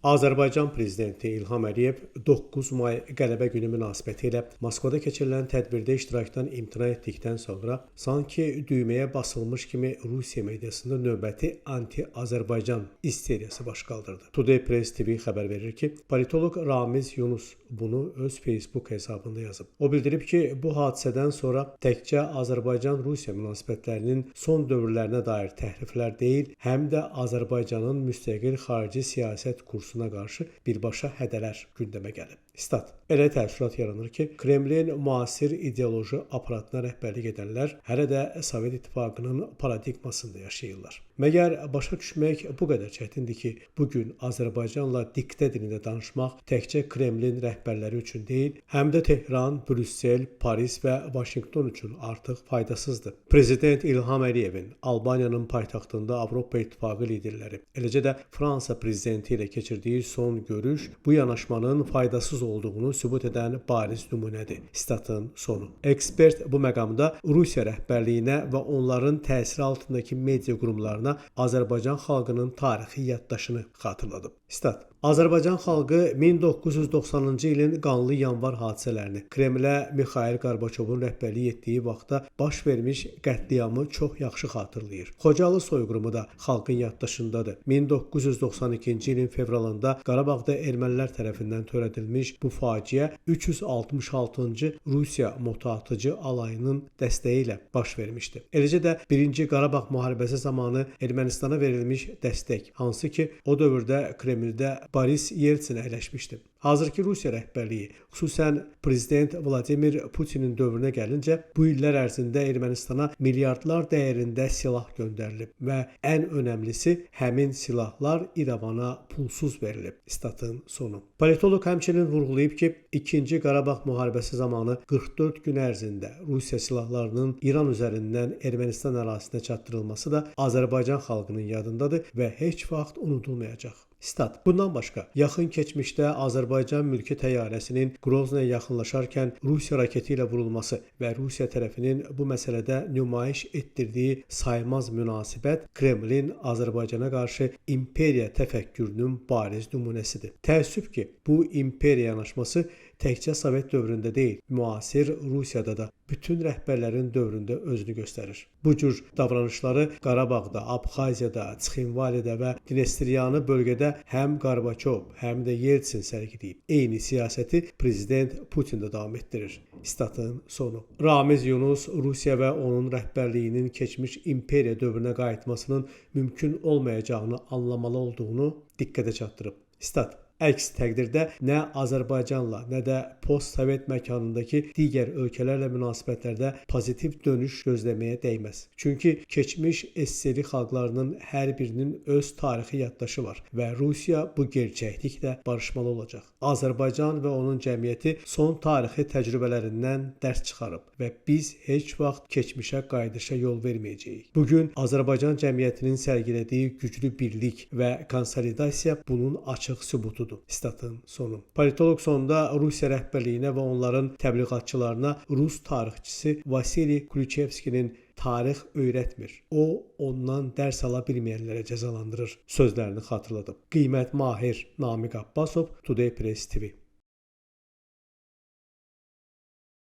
Azərbaycan Prezidenti İlham Əliyev 9 may qələbə günü münasibətilə Moskvada keçirilən tədbirdə iştirakdan imtina etdikdən sonra sanki düyməyə basılmış kimi Rusiya mediasında növbəti anti-Azərbaycan isteriyası baş qaldırdı. Today Press TV xəbər verir ki, politoloq Ramiz Yunus bunu öz Facebook hesabında yazıb. O bildirib ki, bu hadisədən sonra təkcə Azərbaycan-Rusiya münasibətlərinin son dövrlərinə dair təhriflər deyil, həm də Azərbaycanın müstəqil xarici siyasət kursuna qarşı birbaşa hədələr gündəmə gəlib. Stat. Elə təəssürat yaranır ki, Kremlin müasir ideoloji aparatına rəhbərlik edənlər hələ də Sovet İttifaqının paradigmasında yaşayırlar. Məgər başa düşmək bu qədər çətindir ki, bugün Azərbaycanla diktə dilində danışmaq təkcə Kremlin rəhbərləri üçün deyil, həm də Tehran, Brüssel, Paris və Vaşinqton üçün artıq faydasızdır. Prezident İlham Əliyevin Albaniyanın paytaxtında Avropa İttifaqı liderləri, eləcə də Fransa prezidenti ilə keçirdiyi son görüş bu yanaşmanın faydasız olduğunu sübut edən bariz nümunədir. Statın sonu. Ekspert bu məqamda Rusiya rəhbərliyinə və onların təsiri altındakı media qurumlarına Azərbaycan xalqının tarixi yaddaşını xatırladıb. Stat. Azərbaycan xalqı 1990-cı ilin qanlı yanvar hadisələrini, Kremlə Mikhail Gorbaçovun rəhbərlik etdiyi vaxtda baş vermiş qətliamı çox yaxşı xatırlayır. Xocalı soyqırımı da xalqın yaddaşındadır. 1992-ci ilin fevralında Qarabağda ermənilər tərəfindən törədilmiş bu faciə 366-cı Rusiya motoatıcı alayının dəstəyi ilə baş vermişdi. Eləcə də 1-ci Qarabağ müharibəsi zamanı Ermənistana verilmiş dəstək, hansı ki, o dövrdə Kremldə Boris Yeltsin əyləşmişdi. Hazırki Rusiya rəhbərliyi, xüsusən Prezident Vladimir Putinin dövrünə gəlincə, bu illər ərzində Ermənistana milyardlar dəyərində silah göndərilib və ən önəmlisi həmin silahlar İrəvana pulsuz verilib. Statın sonu. Politoloq həmçinin vurğulayıb ki, 2-ci Qarabağ müharibəsi zamanı 44 gün ərzində Rusiya silahlarının İran üzərindən Ermənistan ərazisinə çatdırılması da Azərbaycan xalqının yadındadır və heç vaxt unudulmayacaq. Stat. Bundan başqa, yaxın keçmişdə Azərbaycan mülki təyyarəsinin Qroznaya yaxınlaşarkən Rusiya raketi ilə vurulması və Rusiya tərəfinin bu məsələdə nümayiş etdirdiyi saymaz münasibət Kremlin Azərbaycana qarşı imperiya təfəkkürünün bariz nümunəsidir. Təəssüf ki, bu imperiya yanaşması təkcə Sovet dövründə deyil, müasir Rusiyada da bütün rəhbərlərin dövründə özünü göstərir. Bu cür davranışları Qarabağda, Abxaziyada, Çxinvalidə və Dnestriyanı bölgədə həm Gorbaçov, həm də Yeltsin sərgiləyib. Eyni siyasəti Prezident Putin də davam etdirir. Statın sonu. Ramiz Yunus Rusiya və onun rəhbərliyinin keçmiş imperiya dövrünə qayıtmasının mümkün olmayacağını anlamalı olduğunu diqqətə çatdırıb. Stat. Əks təqdirdə nə Azərbaycanla, nə də post-Sovet məkanındakı digər ölkələrlə münasibətlərdə pozitiv dönüş gözləməyə dəyməz. Çünki keçmiş SSR xalqlarının hər birinin öz tarixi yaddaşı var və Rusiya bu gerçəkliklə barışmalı olacaq. Azərbaycan və onun cəmiyyəti son tarixi təcrübələrindən dərs çıxarıb və biz heç vaxt keçmişə qayıdışa yol verməyəcəyik. Bugün Azərbaycan cəmiyyətinin sərgilədiyi güclü birlik və konsolidasiya bunun açıq sübutudur. Statın sonu. Politoloq sonunda Rusiya rəhbərliyinə və onların təbliğatçılarına Rus tarixçisi Vasili Kluchevskinin tarix öyrətmir. O, ondan dərs ala bilməyənlərə cəzalandırır sözlərini xatırladıb. Qiymət Mahir Namiq Abbasov, Today Press TV.